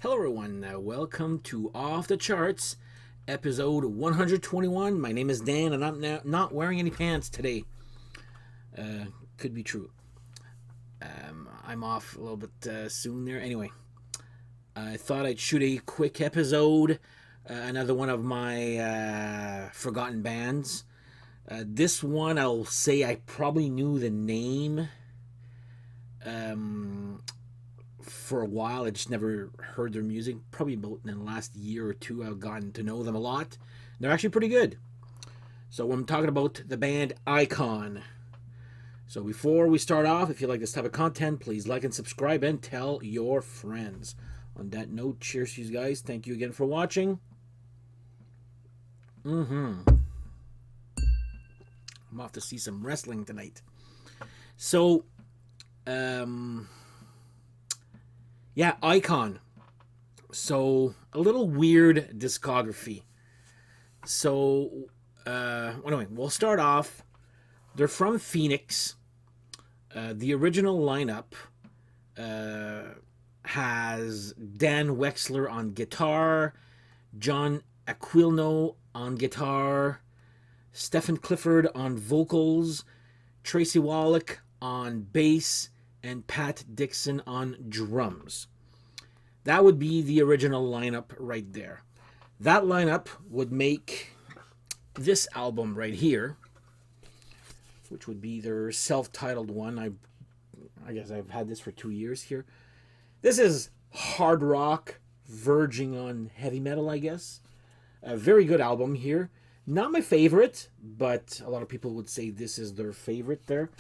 Hello, everyone. Welcome to Off the Charts, episode 121. My name is Dan, and I'm not wearing any pants today. Could be true. I'm off a little bit soon there. Anyway, I thought I'd shoot a quick episode. Another one of my forgotten bands. This one, I'll say I probably knew the name. For a while. I just never heard their music. Probably about in the last year or two, I've gotten to know them a lot. They're actually pretty good. So I'm talking about the band Icon. So before we start off, if you like this type of content, please like and subscribe and tell your friends. On that note, cheers to you guys. Thank you again for watching. I'm off to see some wrestling tonight. So, yeah, Icon. So, a little weird discography. So, anyway, we'll start off. They're from Phoenix. The original lineup has Dan Wexler on guitar, John Aquilino on guitar, Stephen Clifford on vocals, Tracy Wallach on bass, and Pat Dixon on drums. That would be the original lineup right there. That lineup would make this album right here, which would be their self-titled one. I guess I've had this for 2 years here. This is hard rock, verging on heavy metal, I guess. A very good album here. Not my favorite, but a lot of people would say this is their favorite there.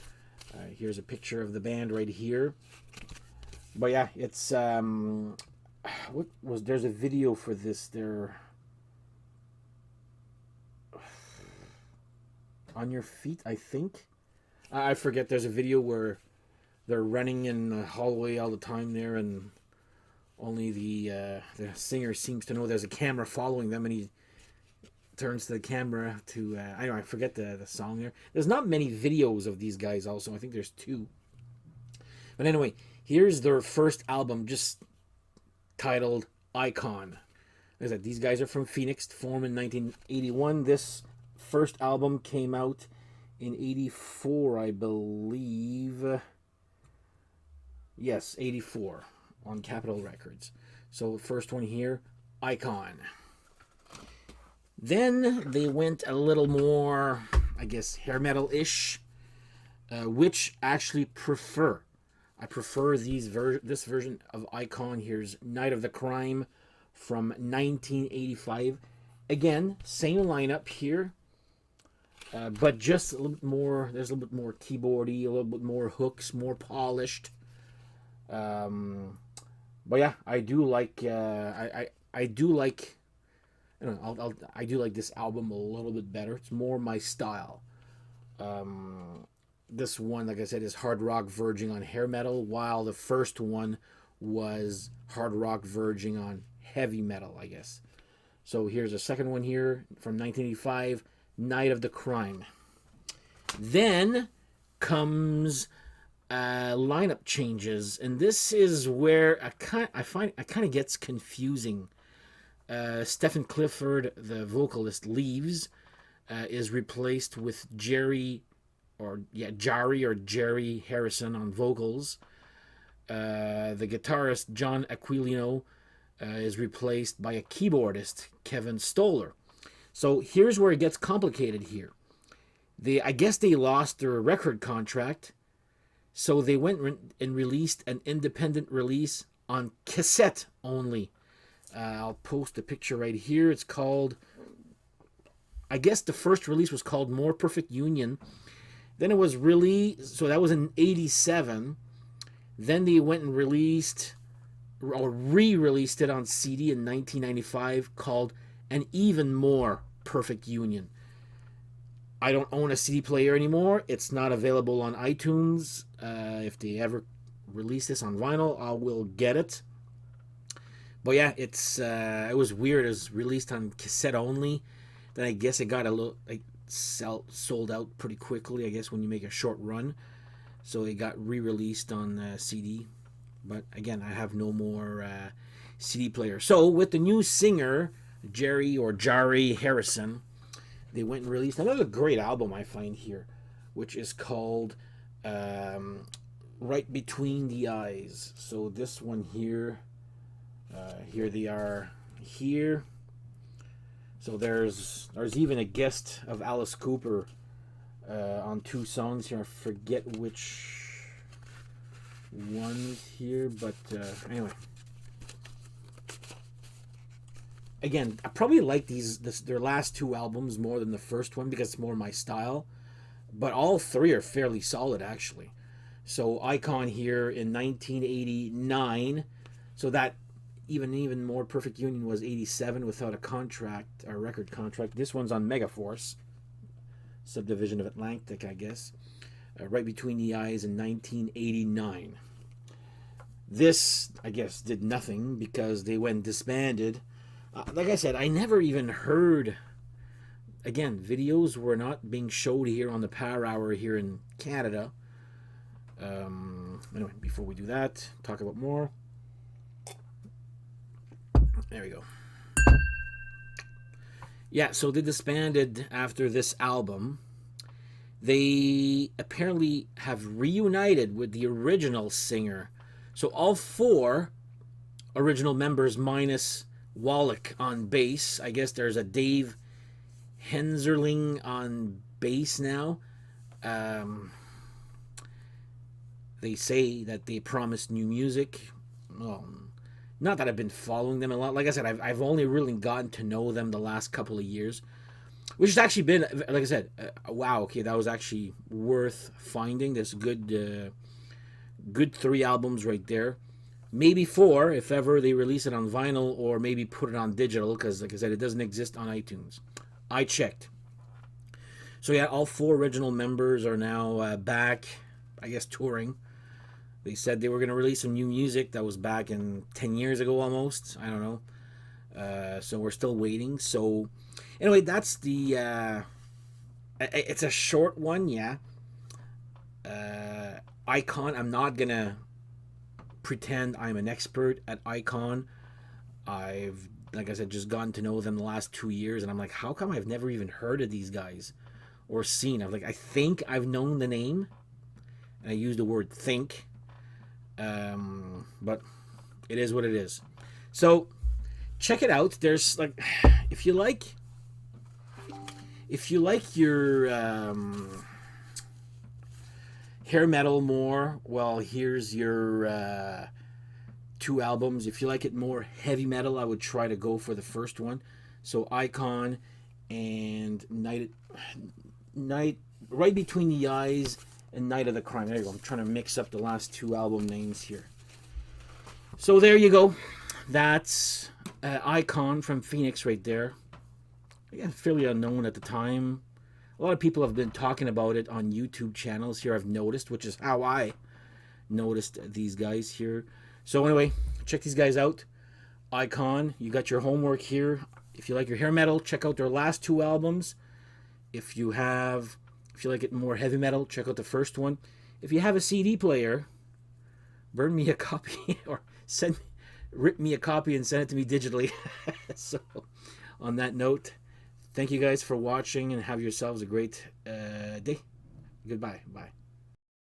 Here's a picture of the band right here. But yeah, it's there's a video for this there. On Your Feet, I think. I forget. There's a video where they're running in the hallway all the time there, and only the singer seems to know there's a camera following them, and he turns to the camera to I forget the song there. There's not many videos of these guys also. I think there's 2. But anyway, here's their first album, just titled Icon. As I said, these guys are from Phoenix, formed in 1981. This first album came out in 84, I believe. Yes, 84 on Capitol Records. So the first one here, Icon. Then they went a little more, I guess, hair metal-ish, which actually prefer. I prefer this version of Icon. Here's Night of the Crime from 1985. Again, same lineup here, but just a little bit more. There's a little bit more keyboardy, a little bit more hooks, more polished. But yeah, I do like. I do like. I do like this album a little bit better. It's more my style. This one, like I said, is hard rock verging on hair metal, while the first one was hard rock verging on heavy metal, I guess. So here's a second one here from 1985, Night of the Crime. Then comes lineup changes, and this is where I find it kind of gets confusing. Stephen Clifford, the vocalist, leaves, is replaced with Jerry Harrison on vocals. The guitarist John Aquilino is replaced by a keyboardist, Kevin Stoller. So here's where it gets complicated here. I guess they lost their record contract, so they went and released an independent release on cassette only. I'll post a picture right here. It's called, I guess the first release was called More Perfect Union. Then it was released, so that was in 87. Then they went and released, or re-released it on CD in 1995 called An Even More Perfect Union. I don't own a CD player anymore. It's not available on iTunes. If they ever release this on vinyl, I will get it. But yeah, it was weird. It was released on cassette only. Then I guess it got a little sold out pretty quickly, I guess, when you make a short run. So it got re-released on CD. But again, I have no more CD player. So with the new singer, Jerry or Jari Harrison, they went and released another great album I find here, which is called Right Between the Eyes. So this one here, here they are here. So there's even a guest of Alice Cooper on 2 songs here. I forget which ones here, but anyway. Again, I probably like their last 2 albums more than the first one because it's more my style. But all 3 are fairly solid, actually. So Icon here in 1989. So that even more Perfect Union was 87 without a record contract. This one's on Megaforce, subdivision of Atlantic, I guess. Right Between the Eyes in 1989. This, I guess, did nothing because they went disbanded. Like I said, I never even heard. Again, videos were not being showed here on the Power Hour here in Canada. Anyway, before we do that, talk about more. There we go. Yeah, so they disbanded after this album. They apparently have reunited with the original singer. So all 4 original members minus Wallach on bass. I guess there's a Dave Henzerling on bass now. They say that they promised new music. Well, not that I've been following them a lot. Like I said, I've only really gotten to know them the last couple of years, which has actually been, like I said, wow. Okay, that was actually worth finding. There's good 3 albums right there. Maybe 4 if ever they release it on vinyl or maybe put it on digital because, like I said, it doesn't exist on iTunes. I checked. So yeah, all 4 original members are now back, I guess, touring. They said they were going to release some new music that was back in 10 years ago almost. I don't know. So we're still waiting. So anyway, that's the... it's a short one, yeah. Icon, I'm not going to pretend I'm an expert at Icon. I've, like I said, just gotten to know them the last 2 years, and I'm like, how come I've never even heard of these guys or seen? I'm like, I think I've known the name, and I use the word think, but it is what it is. So check it out. There's like, if you like your hair metal more, well, here's your 2 albums. If you like it more heavy metal, I would try to go for the first one. So Icon and Night Right Between the Eyes and Night of the Crime. There you go. I'm trying to mix up the last 2 album names here. So there you go. That's Icon from Phoenix right there. Again, fairly unknown at the time. A lot of people have been talking about it on YouTube channels here, I've noticed, which is how I noticed these guys here. So anyway, check these guys out. Icon, you got your homework here. If you like your hair metal, check out their last 2 albums. If you like it more heavy metal, check out the first one. If you have a CD player, burn me a copy or rip me a copy and send it to me digitally. So on that note, thank you guys for watching and have yourselves a great day. Goodbye. Bye.